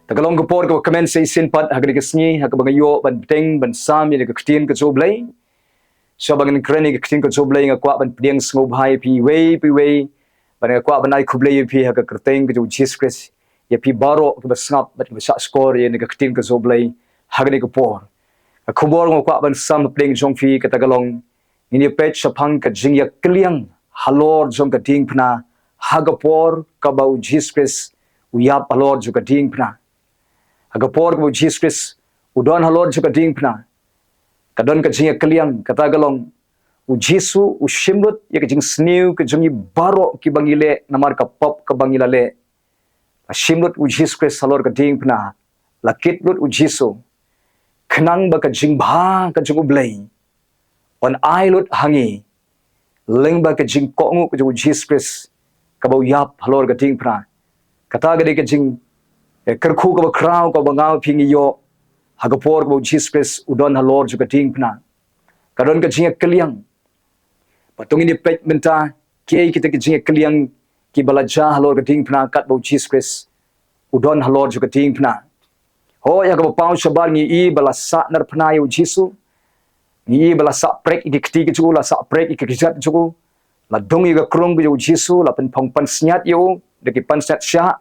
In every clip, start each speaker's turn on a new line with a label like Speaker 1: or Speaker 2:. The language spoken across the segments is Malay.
Speaker 1: Tagalong gopor ko komen sa isin pat hagri kasni hagabangayo ban teng ban sam ni kaktin ka Jo Blei. So bangan kreni kaktin ka Jo Blei nga kwa ban pdiang sngop hai pi way ban kwa ban ai kublei pi haga krteng ka Jo Jesus Christ. Ya pi baro ka basngap bat ba score ye ni kaktin ka Jo Blei hagri gopor. Kubor ngo kwa ban sam pding jong fi ka Tagalong ni pech sapang ka jingia kylliang halor jong ka diengphna hagapor ka ba Jesus Christ uyap halor jong ka diengphna. Agapor ko Jesus Christ udon halor juga diengphna kadon ka jingia kylliang kata galong u Jesu u shimlut ya ka jing sniu ka jingi baro ki bangile namar ka pop ka bangilale shimlut u Jesus Christ halor ka diengphna lakit lut u Jesu khnang ba ka jing bha ka jing U Blei on ai lut hangi leng ba ka jing kongu ka u Jesus Christ ka ba yap halor ka diengphna kata ga de ka jing kerku ka krau ka bangau pingi yo hagapor ko Jesus Christ udon halor juga diengphna kadon ka jingia kylliang patung ini pek bynta kiai kita ka jingia kylliang ki balaja halor ka diengphna kat bo Jesus Christ udon halor juga diengphna ho ya ka pau shabar ngi I balasa nar phna yo Jesus ngi balasa prek di kti ki chu la sa prek ki kijat chu la dong ga krong yo Jesus la pen phong pan snyat yo de ki pan sat sha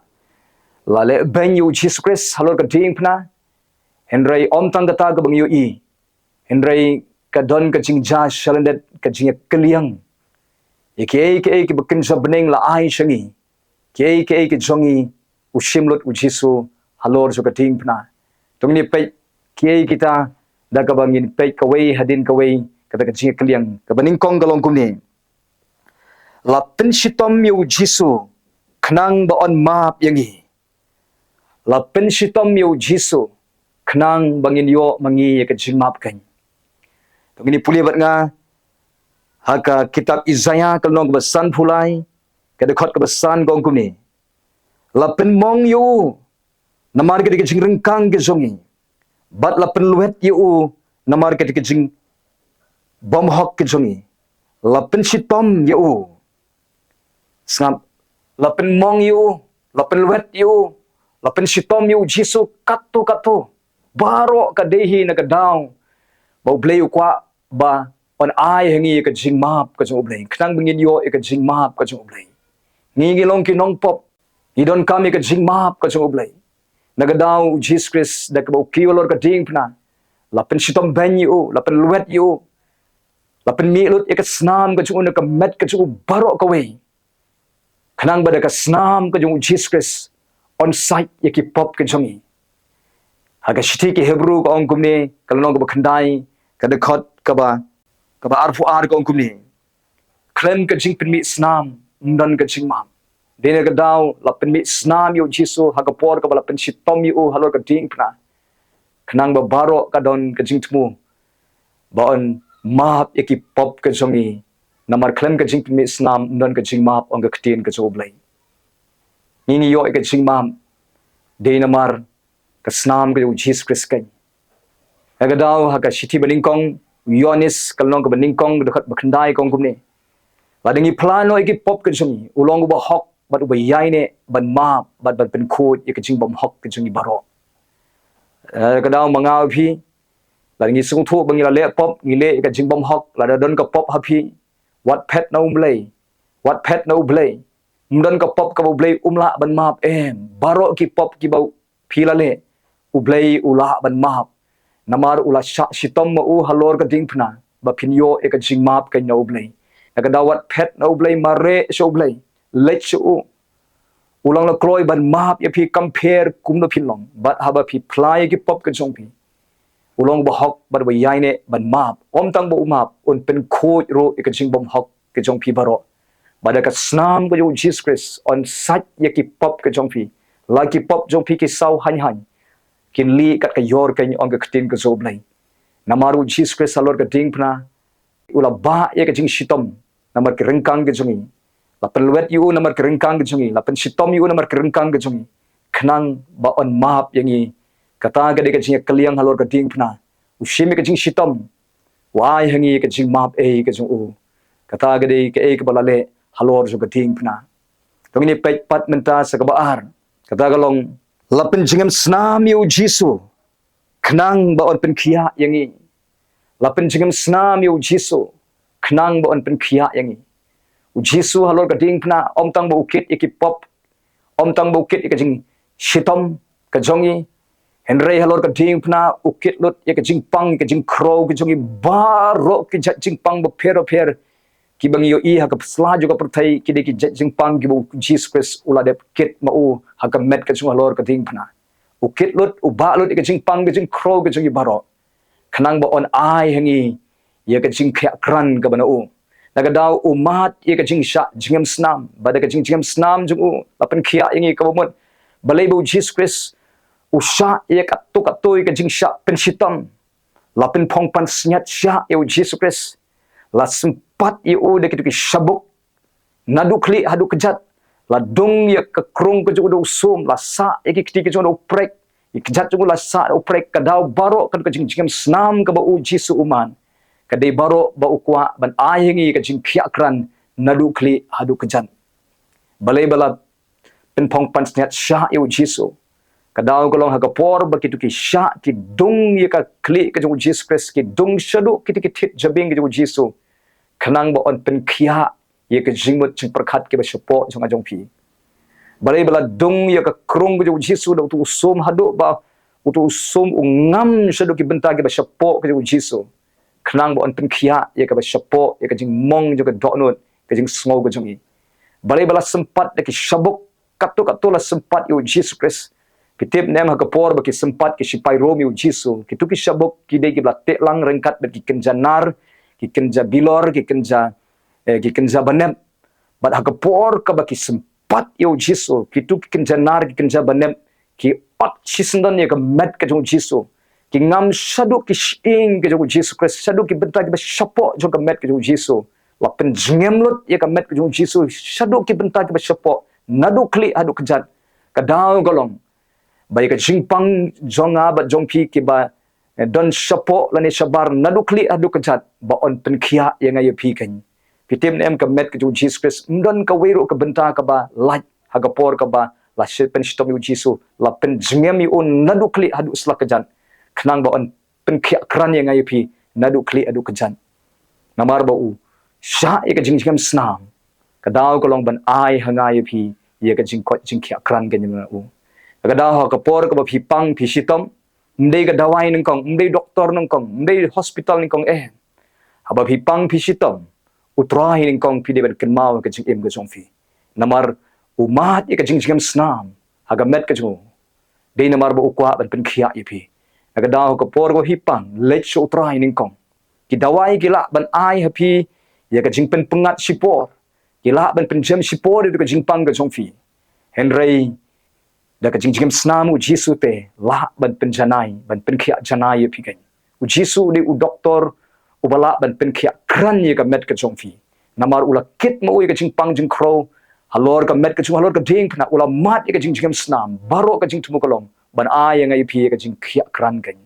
Speaker 1: lale ben yu Jesus Christ halor ka diengphna henry om tang kata ka bang yu I henry ka don ka jingja shalandet ka jingia kylliang ke bekin sabning la ai shangi ke ki jongi ushimlut u Jesus halor so ka diengphna tungni pe ke kita da ka bangin pe ka wei hadin ka wei kata ka jingia kylliang ka baning kong galong kumni la pen shitom yu Jesus khnang ba on map yangi la pen shitom yu Jesus khnang bangin yo mangi ka jingmap kan to ini puli bat nga haka kitab Isaiah kalong basan phulai ka dekhot ka basan gong kumni la pen mong yu namar ka jing rengkang ke zongi bat la pen luet yu namar ka jing bom hok ke zongi la pen shitom yu snap la pen mong yu la pen luet yu lapen shitom yu Jesus katu baro ka dehi na ka daw ba U Blei kwa ba on ai hangi ka jing map ka U Blei khnang bingin yo ka jing map ka U Blei ngi long ki Nongpoh idon kami ka jing map ka U Blei na ka daw Jesus Christ da ka ba ki lor ka diengphna lapen shitom ben yu lapen luet yu lapen mi lut ka snam ka na ka met ka baro ka we khnang ba da ka snam ka Jesus Christ on site yaki pop ke jongi haga shiti ki Hebrew ko ongkumni kalong ko bakhandai ka dekhot ka ba arfu ar ko ongkumni klem ka jing pen mi snam ndan ka jing mam dene ka daw la pen mi snam yu Jesus haga por ka ba pen shitom yu halor ka diengphna khnang ba baro ka don ka jing tmu ba on map yaki pop ka jongi namar klem ka jing pen mi snam ndan ka jing map ong ka ktin ka U Blei nini yo ka jing mam de namar ka snam ka Jesus Christ kan aga daw ha ka shiti baningkong yonis kalong ka baningkong dekat bakhandai kong kumni ladangi plano iki pop ka jing ulong ba hok bat ba yaine ban map bat pen khod ka jing bom hok ka jing baro ka daw mangaw phi ladangi sung thu bangila le pop ngile ka jing bom hok la don ka pop happy what pet no Blei what pet no Blei mdan ka pop ka U Blei umla ban map baro ki pop ki bau philale U Blei ula ban map namar ula sha shitom ma u halor ka diengphna ba phinyo ka jing map ka no Blei ka dawat pet no Blei mare so Blei lech u ulang la kloi ban map ya phi compare kum no phinlong bat haba phi phlai ki pop ka jong phi ulong ba hok ba ba yaine ban map om tang bo map un pen khoj ro ka jing bom hok ka jong phi baro pada ka snam ko Jesus Christ on sat yaki pop ka jong phi laki pop jong phi ki sau han kin li kat ka yor ka ong ka ktin ka U Blei namaru Jesus Christ halor ka diengphna ula ba ya ka jing shitom namar ka rengkang ka jongi la peluet yu namar ka rengkang ka jongi la pen shitom yu namar ka rengkang ka jongi khnang ba on map yangi kata ga de ka jing kylliang halor ka diengphna ushimi ka jing shitom wai hangi ka jing map ka jong u kata ga de ka ka balale halor so ka diengphna tong ni pek pat menta sa kabaar kata galong lapen jingam snam yu jisu kenang ba on pen khia yangi lapen jingam snam yu jisu kenang ba on pen khia yangi jisu halor ka diengphna om tang ba ukit ikipop om tang ba ukit ikajing shitom ka jongi henry halor ka diengphna ukit lut ikajing pang ikajing crow ka jongi baro ki jing pang ba per ki bang yo I ha ka sla juga perthai ki de ki jing pang ki Jesus Christ ula de kit ma u ha ka met ka chung halor ka diengphna ukit lut uba lut ikajing pang ka jing crow ka jongi baro kanang ba on ai hangi ye ka jing khya kran ka bana u nagadaw umat ye ka jing sha jingam snam bada ka jingam snam jung u lapan khia yangi ka bomot balai bu Jesus Christ usha ye ka tu ka jing sha pen shitam lapan phong pan snyat sha ye Jesus Christ la sempat ye u de ki shabuk nadu kli hadu kejat la dong ye ka krung ka jung usum la sa ye ki ki jung prek ye kejat jung la sa prek ka daw baro ka jingam snam ka ba u Jesus uman kadai baro ba ukwa ban ayengi ka jing khia kran nadu kli hadu kejan balai bala pen phong pan snyat sha yu jisu kadaw kolong ha ka por ba kitu ki sha ki dung ye ka kli ka jung Jesus Christ ki dung shadu ki thit jabing ka jung jisu kanang ba on pen khia ye ka jing mot jing prakhat ke ba shapo jong ajong pi balai bala dung ye ka krung ka jung jisu da tu sum hadu ba utu sum ungam shadu ki benta ke ba shapo ka jung jisu kenang ba on pen khia ye ka ba shapo ye ka jing mong juga donut ka jing sngo ka jungi balai bala sempat de ki shabuk katu la sempat yu Jesus Christ kitip nem ha ka por ba ki sempat ki sipai rom yu Jesus ki tu ki shabuk ki de ki bla te lang rengkat ba ki kenjanar ki kenja bilor ki kenja banem ba ha ka por ka ba ki sempat yu Jesus ki tu ki kenjanar ki kenja banem ki ot sisendon ye ka met ka jung Jesus ki ngam shadu ki shing ke jogu Jesus Christ shadu ki benta ki shapo jong ka met ke jogu Jesus la pen jingem lut ye ka met ke jogu Jesus shadu ki benta ki shapo nadu kli adu kejat ka daw golong bai ka jingpang jonga ba jongpi ki ba don shapo lani shabar nadu kli adu kejat ba on pen khia ye ngai pi kan pitim nem ka met ke jogu Jesus Christ ndon ka weiru ka benta ka ba light ha ka por ka ba la pen shtom yu Jesus la pen jingem yu nadu kli adu slak kejat kenang ba on pen khia kran ye ngai pi nadu kli adu kejan namar ba u sha ye ka jingam snam ka daw ko long ban ai hanga ye pi ye ka jing kot jing khia kran ge ni u ka daw ha ka por ka ba pi pang pi sitom ndei ka dawai nang kong ndei doktor nang kong ndei hospital nang kong ha ba pi pang pi sitom utrai nang kong pi de ban ken mau ka jing em ga jong fi namar umat ye ka jingam snam ha ga met ka jong dei namar ba ukwa ban pen khia ye pi agadaw ko por go hipang let show try ning kong ki dawai gila ban ai happy ya ka jingpen pengat sipor gila ban penjem sipor itu ka jingpang ka jongfi henry da ka jingjim snam u jisu te la ban penjanai ban penkhia janai pi kan u jisu ni u doktor u bala ban penkhia kran ye ka met ka jongfi namar ula kit mo ye ka jingpang jing crow halor ka met ka jung halor ka diengphna ula mat ye ka jingjim snam baro ka jingtumu kolong ban ai ngai pi ka jing khia kran kan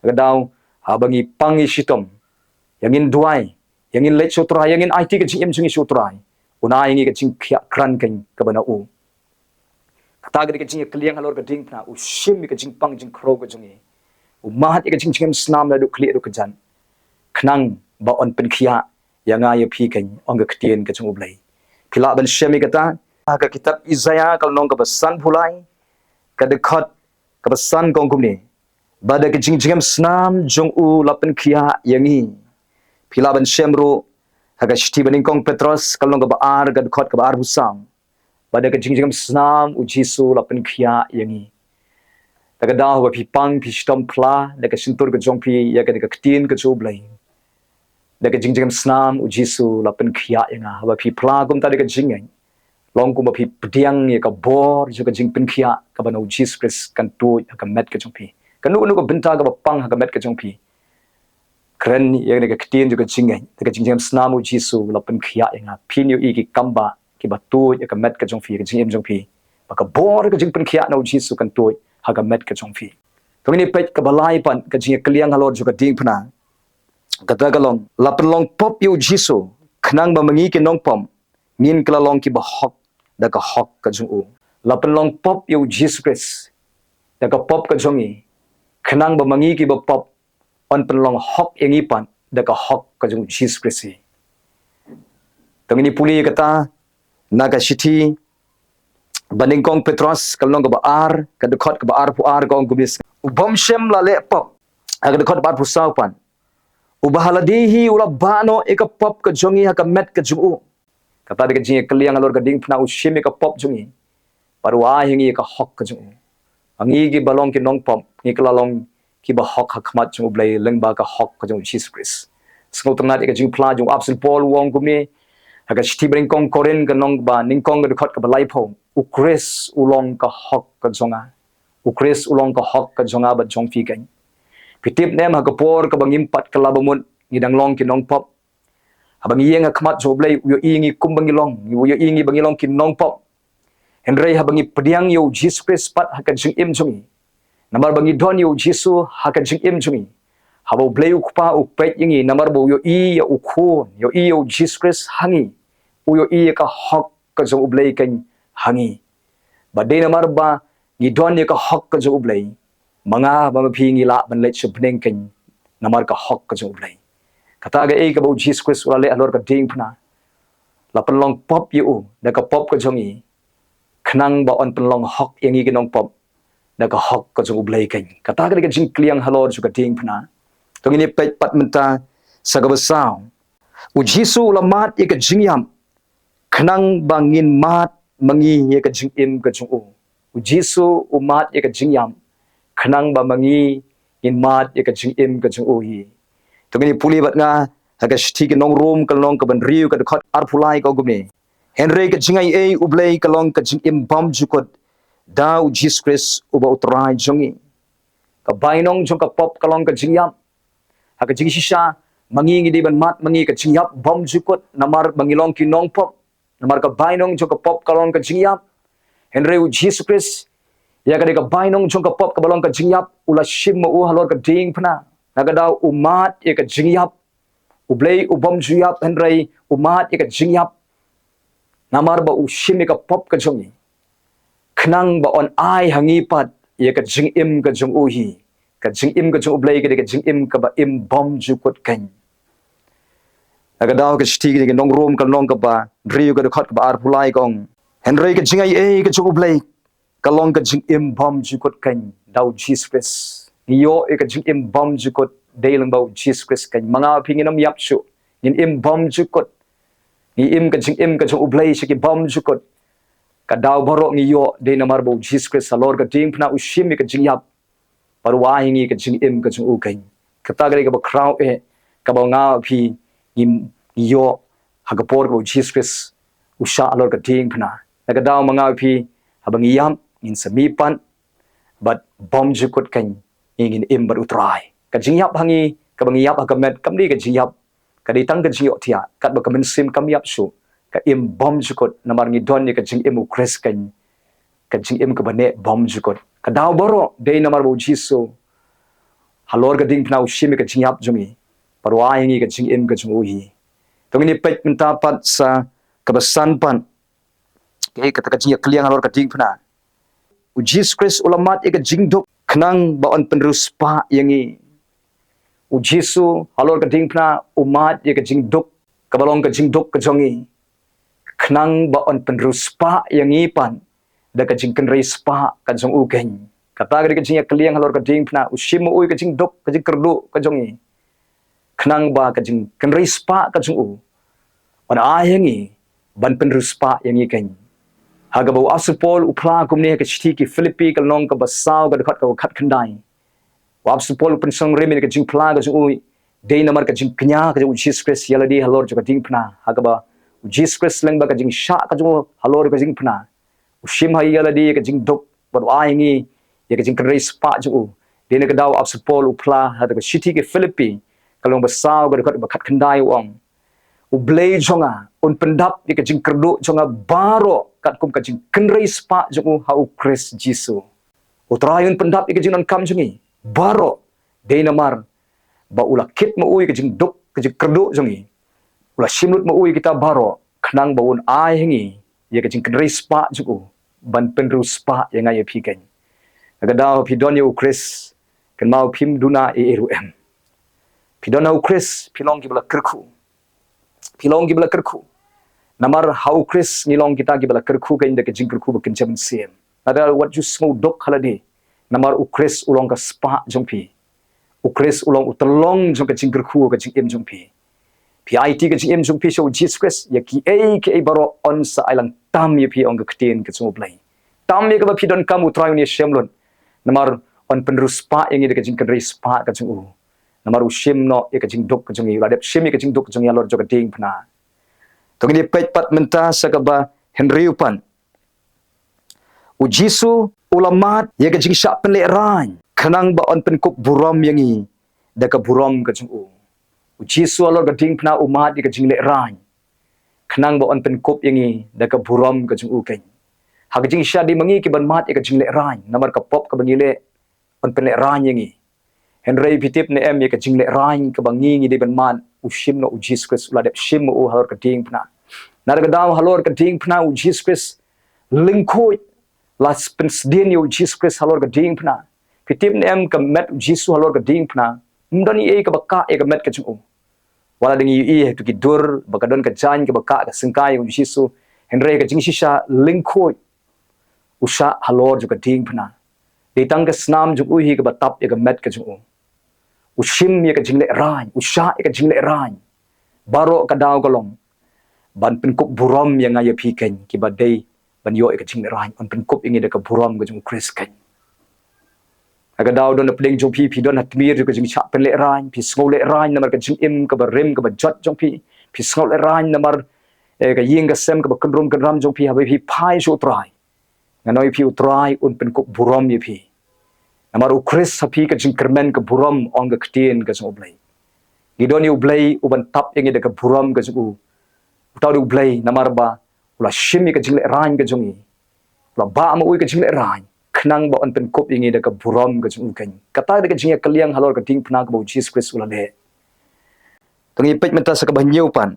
Speaker 1: agadaw habangi pangi sitom yangin duai yangin let sotra yangin IT ka jing em jing sotra unai ngi ka jing khia kran kan ka bana u kata ga ka jing kylliang halor ka ding phna u shim ka jing pang jing kro ka jungi u mahat ka jing jing snam la du kli du ka jan khnang ba on pen khia yanga ya pi kan ong ka ktien ka chung u blai phila ban shemi ka ta ka kitab Isaiah kal nong ka basan phulai ka dekhat kapasan kong kumni bada ke jing snam jong u lapen khia yangi phila ban shemru haga shti baning kong Petros kalong ka baar gad khot ka baar husam bada ke jing snam u jisu lapen khia yangi daga da wa pi pang pi stom pla daga sintur ka jong pi ya ka ktin ka chu blai daga jing snam u jisu lapen khia yanga wa pi pla kum ta daga jing long kum pi pdiang ye ka bor ju ka jing pen khia ka bana Jesus Christ kan tu ka met ka jong pi kan nu ka benta ka pang ka met ka jong pi kren ye ne ka ktin ju ka jing ka jing snam u jisu la pen khia nga pin yu i ki kamba ki ba tu ye ka met ka jong pi ka jing em jong pi ba ka bor ka jing pen khia na u jisu kan tu ha ka met ka jong pi to ni pet ka balai pan ka jing kylliang halor ju ka diengphna ka ta ka long la pen long pop yu jisu khnang ba mangi ki nongpom min kala long ki ba hok da ka hok ka jung u la pen long pop yu Jesus Christ da ka pop ka jongi khnang ba mangi ki ba pop on penlong hok yang ipan da ka hok ka jong Jesus Christ tangini puli kata naga city banding kong Petros kalong ka baar ka dekot ka baar puar kong gumis ubom shem la le pop aga dekot baar pusau pan ubahaladihi ula bano eka pop ka jongi ha ka met ka jumu kata de jingia kylliang halor ka diengphna ushim ka pop jongi paru ahingi ka hok ka jumu angi gi balong ki Nongpoh ngi klalong ki ba hok ha khmat jung blai lengba ka hok ka jung Jesus Christ sngau tngat eka jing pla jung absent Paul wong gumni aga shti bring kong korin ka nong ba ning kong ka khot ka balai pho ukris ulong ka hok ka jonga ukris ulong ka hok ka jonga ba jong fi kan pitip nem ha ka por ka bangim pat ka labamun ngidang long ki Nongpoh abang yeng khmat jo blai yo ingi kumbangilong yo ingi bangilong ki Nongpoh henrei ha bangi pediang yo Jesus Christ pat ha ka jing im jongi namar bangi don yo Jesus ha ka jing im jongi habo blai ukpa ukpet yingi namar bo yo i ya ukho yo i yo Jesus Christ hangi yo i ka hok ka jong blai kan hangi ba de namar ba ngi don ye ka hok ka jong blai manga ba phi ngi la ban le chupneng kan namar ka hok ka jong blai kata ga e ka bo Jesus Christ wala le alor ka diengphna la penlong pop yo da ka pop ka jongi khnang ba on penlong hok yangi ki Nongpoh da ka hok ka jong blai kan kata ga jing kylliang halor ju ka diengphna tong ini pet pat menta sagabasau u jisu lamat ye ka jingiam khnang bangin mat mangi ye ka jingim ka jung u jisu umat ye ka jingiam khnang ba mangi in mat ye ka jingim ka jung hi tong ini puli bat nga ha ka shti ki nong room ka long ka ban riu ka khot ar phulai ka gumni henry ka jingai e u blai ka long ka jingim bam jukot da u Jesus Christ u ba utrai jongi ka bainong jong ka pop ka long ka jingiam ha ka jingi shisha mangi ngi di ban mat mangi ka jingiap bam jukot namar bangilong ki Nongpoh namar ka bainong jong ka pop ka long ka jingiap henry u Jesus Christ ya ka de ka bainong jong ka pop ka balong ka jingiap ula shim u halor ka diengphna naga daw umat ye ka jingiap u blai u bam jiap henry umat ye ka jingiap namar ba u shim ka pop ka jongi khnang ba on ai hangi pat ye ka jingim ka jong u hi ka jingim ka jong blai ka de ka jingim ka ba im bom ju kot kan aga daw ka shti ka nong rom ka long ka ba riu ka de khot ka ba ar pulai kong henry ka jingai e ka jong blai ka long ka jingim bom ju kot kan daw Jesus Christ yo e ka jingim bom ju kot de lang ba Jesus Christ kan manga phinginam yap su in im bom ju kot ni im ka jingim ka jong blai shi ki bom ju kot ka daw borok ni yo de namar bo Jesus Christ halor ka diengphna ushim ka jingyap parwa hingi ka jingim ka jung u kan kata gari ka ba crowd e ka ba nga phi im yo ha ka por ko Jesus Christ usha halor ka diengphna ka daw manga phi habang yam in samipan but bom jukot kan ingin im bar utrai ka jingyap hangi ka bang yap ka met kamli ka jingyap ka di tang ka jingyo thia kat ba ka men sim kam yap su ka im bom jukot namar ngi don ni ka jing im u Christ kan ka jing im ka bane bom jukot ka daw boro de namar bo jisu halor ka ding pnau shimi ka jingyap jumi parwa hingi ka jing im ka jung hi tong ni pet menta pat sa kabasan pan ke ka jing kylliang halor ka ding pna u Jesus Christ ulamat e ka jing dok khnang ba on penrus pa yangi u jisu halor ka ding pna umat ye ka jing dok ka balong ka jing dok ka jongi khnang ba on penrus pa yangi pan da ka jing kenrei spa ka jong u ken kata ga ka jing kylliang halor ka ding pna ushim u ka jing dok ka jing kerdu ka jongi khnang ba ka jing kenrei spa ka jong u on a yangi ban penrus pa yangi ken haga bo asupol upla kumne ka chiti ki Philippi ka long ka basau ka khat khandai wap supol pen song remin ka jing pla ka jong u de namar ka jing knya ka jong Jesus Christ yaladi halor ka ding pna haga ba Jesus Christ lang ba ka jing sha ka jong halor ka jing pna ushim ha yaladi ka jing dok bar aingi ye ka jing kre spa jong de na ka daw asupol upla ha ka chiti ki Philippi ka long basau ka khat khandai wong u blei jonga un pendap ye ka jing kerdu jonga baro kat kum ka jing kenrei spa jong ha u Christ Jesus utrayun pendap ye ka jing non kam jongi baro de namar ba ula kit mo ui ka jing dok ka jing kerdu jongi ula simut mo ui kita baro khnang ba un ai hingi ye ka jing kenrei spa jong ban penru spa ye ngai phi ken Agadaw pidon ya ukris kan mau pim duna eruem. Pidon na ukris pilong gibala kerku. Pilong gibala kerku. Namar hau ukris ngilong kita gibala kerku kan inda kejing kerku bakin jam siem. Ada what you small dok halade. Namar ukris ulong ka spa jongpi. Ukris ulong utelong jong kejing kerku kejing em jongpi. PIT kejing em jongpi so Jesus Christ ya ki baro on sa ailang tam ya pi ong ketin kejing Blei. Tam ya ka pidon kamu try ni shemlon. Namar on penerus pa yang ida kejing kedri spa kejing u. Namar ushim no ya kejing dok kejing i ladep shim ya kejing dok kejing halor joka diengphna. Tong ni pet pat menta sakaba Henry upan. U Jisu ulamat ya kejing syak penlek ran. Kenang ba on penkop buram yang i da ka buram kejing u. U Jisu halor ka diengphna umat ya kejing lek ran. Kenang ba on penkop yang i da ka buram kejing u ken. Hagajing sya di mangi ki ban mat ya kejing lek ran. Namar ka pop ka bangile on penlek ran yang i. Henry pitip ne em ya kejing lek ran ka bangi di ban mat ushim no u Jesus Christ uladep shim u halor ka diengphna. Naragadaw halor ka diengphna u Jesus Christ lingkoi las pensdien u Jesus Christ halor ka diengphna. Pitip ne em ka met u Jesus halor ka diengphna. Mdani ka baka ka met kejing u. Wala ding i tu ki dur bakadon ka jan ka baka ka sengkai u Jesus. Henry ka jing shisha lingkoi usha halor juga diengphna. Ditang ka snam juk uhi ka batap ya ka met kejing u. Ushim ya ka jingle ran, usha ya ka jingle ran. Baro ka daw golong. Ban penkop buram yang ngaya piken kiba day ban yo ya ka jingle ran on penkop ingi da ka buram ka jung Chris kan. Aga daw don pling jong pi don hatmir ka jing chak pen le ran, pi skol le ran namar ka jing im ka ba rem ka ba jot jong pi skol le ran namar ka ying ka sem ka ba kandrom kan ram jong pi ha pi pai so try. Nganoi pi utrai un penkop buram ya pi. Namar u Chris hapi ka jing kermen ka buram on ka ktien ka jong Blei. Gidon U Blei uban tap yang ida ka buram ka jong u. Utau U Blei namar ba ula shim ka jing le ran ka jong i. Ula ba ma ui ka jing le ran. Kenang ba on penkop yang ida ka buram ka jong u kan. Kata ida ka jing kylliang halor ka diengphna ka ba Jesus Christ ula le. Tangi pet menta sa ka ba nyeupan.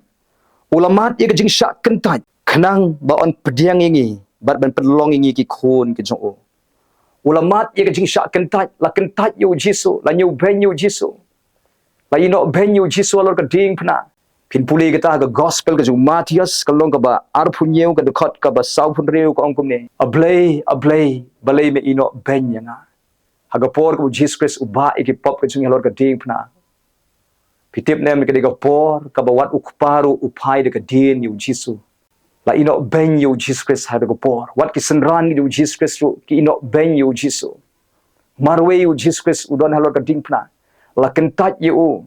Speaker 1: Ulamat ya ka jing syak kentaj. Kenang ba on pediang ingi bat ban pelong ingi ki khon ka jong u. Ulamat ya kejing syak kentaj la kentaj yu Jisu la nyu ben yu Jisu la ino ben yu Jisu alor ka diengphna pin puli kita ka gospel ka ju Matius kalong ka ba arpunyeu ka dekot ka ba saupun reu ka ongkum ne ablei balei me ino ben yanga haga por ka Jesus Christ uba iki pop ka jung alor ka diengphna pitip ne me ka por ka ba wat ukparu upai de ka dien yu Jisu la ino ben yu Jesus Christ hada ko por wat ki senran yu Jesus Christ ki ino ben yu Jesus marwe yu Jesus Christ udon halor ka diengphna la kentaj yu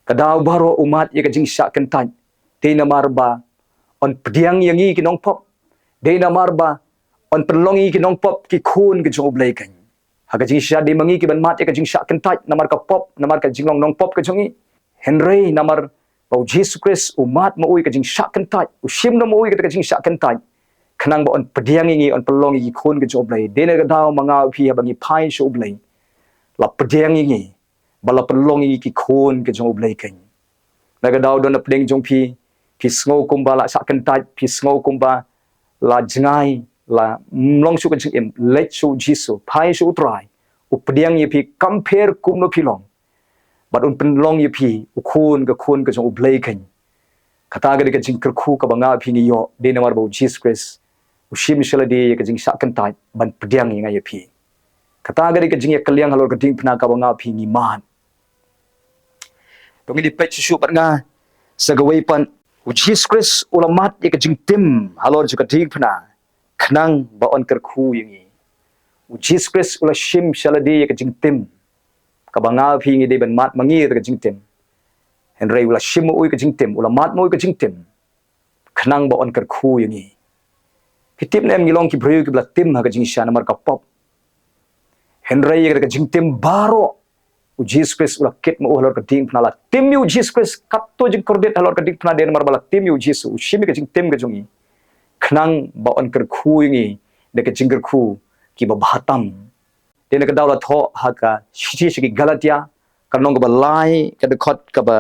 Speaker 1: kadaw baro umat ya ka jing syak kentaj te na marba on pediang yangi ki Nongpoh de na marba on pelongi ki Nongpoh ki khun ki jong Blei kan haga jing sya de mangi ki ban mat ya ka jing syak kentaj namar ka pop namar ka jinglong Nongpoh ka jongi Henry namar Bau Jesus Christ umat mo ui ka jing syak kentaj ushim no mo ui ka jing syak kentaj kenang ba on pediang ingi on pelong ingi khun ka jong Blei de na ka daw manga pi bangi pai so Blei la pediang ingi bala pelong ingi ki khun ka jong Blei kan na ka daw don na pling jong pi sngo kumba la syak kentaj pi sngo kumba la jingai la mlong su ka jing im let so Jesus pai so try u pediang ye pi compare kum no pilong bat un penlong ye pi u khun ka jong U Blei kan kata ga ka jing kerku ka banga pi ni yo de na mar ba Jesus Christ u shim shala de ka jing syak kentaj ban pediang ye ngai pi kata ga ka jing ye kylliang halor ka diengphna ka banga pi ni man tong di pet su pat nga sa gawai pan u Jesus Christ ulamat ye ka jing tim halor ju ka diengphna khnang ba on kerku ye u Jesus Christ ula shim shala de ka jing tim kabanga phi ngi de ban mat mangi ka jing tim Henry ula shim ui ka jing tim ula mat mo ka jing tim khnang ba on kar khu yangi pitip nem ngilong ki breu ki bla tim ha ka jing sha namar ka pop Henry ka jing tim baro u Jesus Christ ula ket mo halor ka diengphna la tim yu Jesus Christ kap to jing kordet halor ka diengphna de namar bala tim yu Jesus u shim ka jing tim ka jongi khnang ba on kar khu yangi de ka jing kar khu ki ba bahatam de na ka daw la tho ha ka shi shi ki Galatia kanong ka ba lai ka de khot ka ba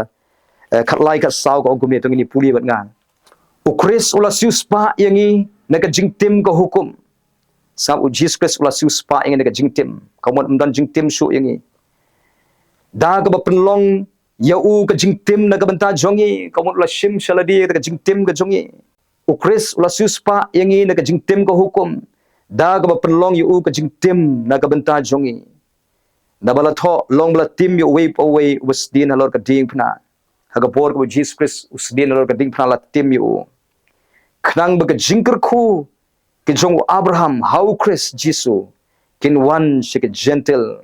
Speaker 1: khat lai ka saw ka ogum ne tong ni puli bat ngan u Chris ula sius pa yangi na ka jing tim ka hukum Sam u Jesus Christ ula siu spa ingin ka jingtim. Kamu mdan jingtim su ingi. Da ka ba penlong ya u ka jingtim na ka benta jongi. Kamu ula shim shaladi ka jingtim ka jongi. U Chris ula siu spa ingi na ka jingtim ka hukum. Da ka ba penlong ya u ka jingtim na ka benta jongi. Da bala tho long bala tim ya wave away was din halor ka diengphna. Haga por ka Jesus Christ us din halor ka diengphna la tim ya. Knang ba ka jingker khu Kijong Abraham, how Chris Jisu, kin one shake gentle.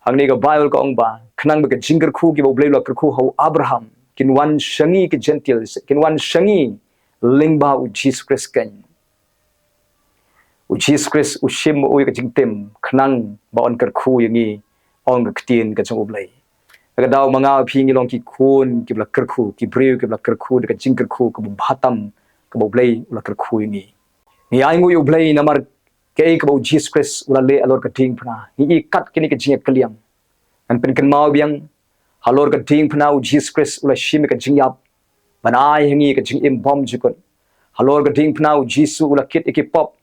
Speaker 1: Hang ni ka Bible ka ong ba, kanang baga jinger ku ki ba blay lo ku how Abraham, kin one shangi ki gentle, kin one shangi lingba u Jesus Christ kan. U Jesus Christ u shim u ka jingtim, kanang ba on ku yangi ong ka ktin ka jong blay. Aga daw mga pingi long ki kun ki bla ku, ki brew ki bla ku ka jinger ku ka batam ka ba blay ula ku yangi. Ni Sngi U Blei namar kay ka Jesus Christ ula le alor ka diengphna ni ikat kini ka jingia kylliang an pen kan mau biang halor ka diengphna u Jesus Christ ula shim ka jingia banai hangi ka jing im bom jikon halor ka diengphna u Jesus ula kit ikipop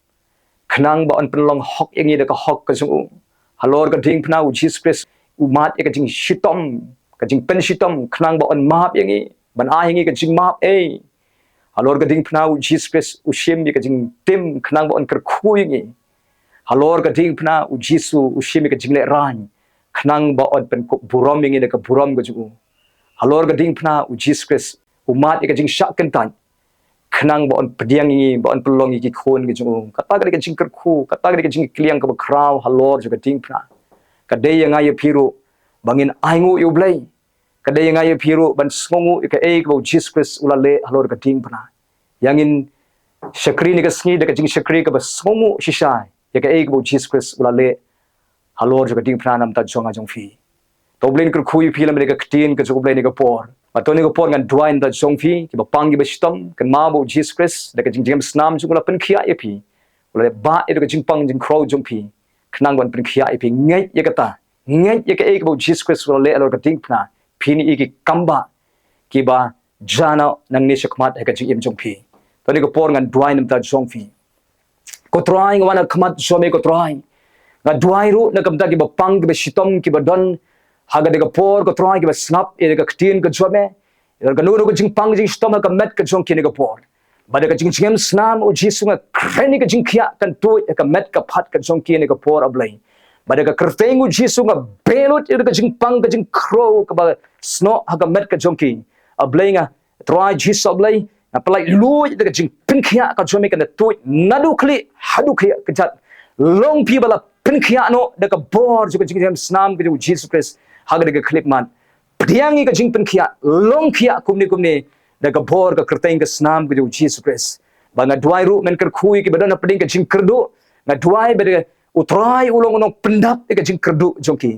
Speaker 1: knang ba on penlong hok yangi da ka hok ka jung halor ka diengphna u Jesus Christ u mat ka jing shitom ka jing pen shitom knang ba on map yangi banai hangi ka jing map halor ka diengphna u Jesus Christ u shim ka jing tim knang ba on ku yangi halor ka diengphna u Jesus u shim ka jing le ran knang ba on pen burom yangi da ka burom ka ju halor ka diengphna u Jesus Christ u mat ka jing syak kan tan knang ba on pediang yangi ba on pelong ki khon ka ju kata ka jing ku kata ka jing kylliang ka ba kraw halor ju ka diengphna ka de yang ay piru bangin Sngi U Blei kada yang ay piru ban sngongu ka ka Jesus Christ ula le halor ka diengphna yangin syakri ni ka sngi da ka jing syakri ka ba sngongu shisha ya ka Jesus Christ ula le halor ka diengphna nam ta jonga jong fi to blin ka khui phi lam le ka ktin ka jong blai ni ka por to ni ka por ngan dwain da jong fi ki ba pang gi ba stom kan ma bo Jesus Christ da ka jing jam snam jong la pen khia ya phi ula ba e ka jing pang jing crow jong phi knang ban pen khia ya phi ngai ya ka ta ngai ya ka Jesus Christ ula le halor ka diengphna pini iki kamba kiba jana nang ni shakmat ka jing im jong phi to ni ko por ngan dwai nam ta jong phi ko trying wana khamat some ko trying nga dwai ru na kamta kiba pang kiba shitom kiba don haga de ko por ko trying kiba snap e ka ktin ko jome ka nu ko jing pang jing shitom ka met ka jong kini ko por ba de ka jing jing snam o jisu nga kreni ka jing khia kan tu ka met ka phat ka jong kini ko por ablai ba de ka krtengu jisu nga belut e ka jing pang ka jing crow ka ba sno haga met ka jong ki ablai nga try jisu ablai na palai lu de ka jing pinkhia ka jome ka na tu nadu kli hadu khia ka jat long pi bala pinkhia no de ka bor ju ka jing snam ka Jesus Christ haga de ka clip man pdiangi ka jing pinkhia long khia kumni de ka bor ka krteng ka snam ka Jesus Christ ba nga dwai ru men kar khui ki badana pding ka jing kerdu nga dwai be utrai ulong unong pendap ka jing kerdu jongki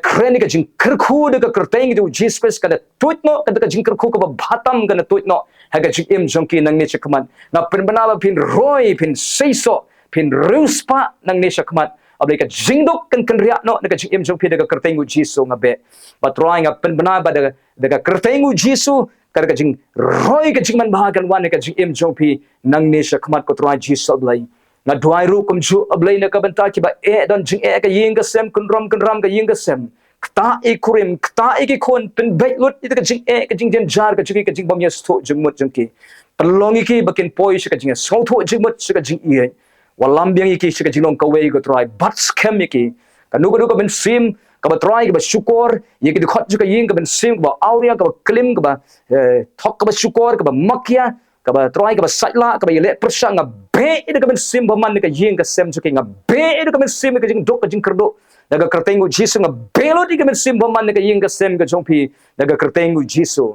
Speaker 1: kreni ka jing kerkhu de ka krteng ka Jesus Christ ka tuit no ka jing kerkhu ka bhatam ka na tuit no ha ka jing im jongki nang ni chakman na penbana pin roi pin seiso pin ruspa nang ni chakman ablai ka jingdok kan ria no ka jing im jongpi de ka krteng ka Jesus nga be ba try nga penbana ba de ka krteng ka Jesus ka jing roi ka jing man bahagan wan ka jing im jongpi nang ni chakman ko try Jesus ablai na dwai ru kum chu ablai na ka banta ki ba don jing ka ying ka sem kun ram ka ying ka sem kta e kurim kta e ki khon pen bai lut ka jing ka jing den jar ka jing bam yes tho jing mut jing ki palongi ki bakin poi ka jing so tho jing mut ka jing e walam biang ki ka jing long ka wei ko try but scam ki ka nu ka ben sim ka ba try ka ba shukor ye ki khot ju ka ying ka ben sim ba auria ka ba klim ka ba thok ka ba shukor ka ba makia ka ba try ka ba satla ka ba yele prasha nga be ida ka ben sim ba man ka ying ka sem ju ki nga be ida ka ben sim ka jing dok ka jing kerdo daga kertengu jisu nga belo di ka ben sim ba man ka ying ka sem ka jongpi daga kertengu jisu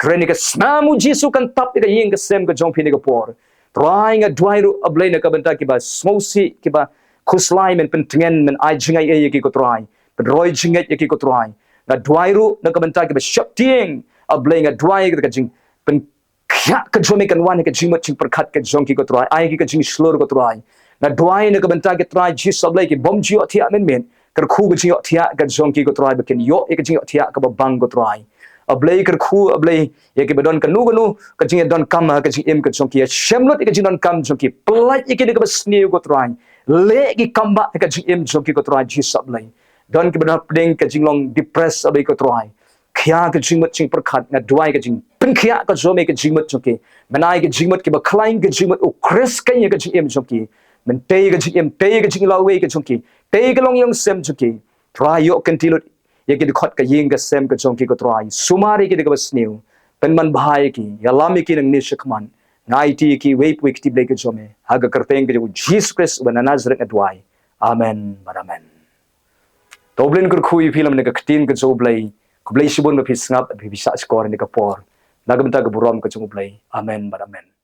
Speaker 1: kreni ka snamu jisu kan tap ka ying ka sem ka jongpi ni ka por try nga dwairu ablay na ka benta ki ba smosi ki ba kuslai men pentengen men ai jingai e ki ko try pen roi jingai ki ko try na dwairu na ka benta ki ba shapting ablay nga dwai ka jing pen kya ka jome kan wan ka jingmat jing perkhat ka jong ki ko try ai ki ka jing slor ko try na dwai na ka benta ki try jis ablay ki bom ji othia men kar khu ka jing othia ka jong ki ko try ba ken yo e ka jing othia ka ba bang ko try ablay kar khu ablay ye ki badon ka nu ka jing don kam ka jing em ka jong ki shemlot ka jing don kam jong ki plai ki ka ba snew ko try le ki kamba ka jing em jong ki ko trai ji sab lai don ki bana pdeng ka jing long depress abai ko trai khia ka jing mat jing prakhat nga duai ka jing pin khia ka zo me ka jing mat jong ki manai ka jing mat ki ba klain ka jing mat o kris ka ye ka jing em jong ki men te ka jing em te ka jing lawe ka jong ki te ka long yang sem jong ki trai yo kan tilot ye ki khot ka ying ka sem ka jong ki ko trai sumari ki ka bas new pen man bhai ki yalami ki nang ni shakman ngai ti ki wei pui ki blai ka jome haga karteng ka Jesus Christ wa Nazareth adwai amen amen Toblin kur khui film ne ka ktin ka jo blai ku blai shibun ma phi snap phi bisa score ne ka por nagam ta ka burom ka chung blai amen amen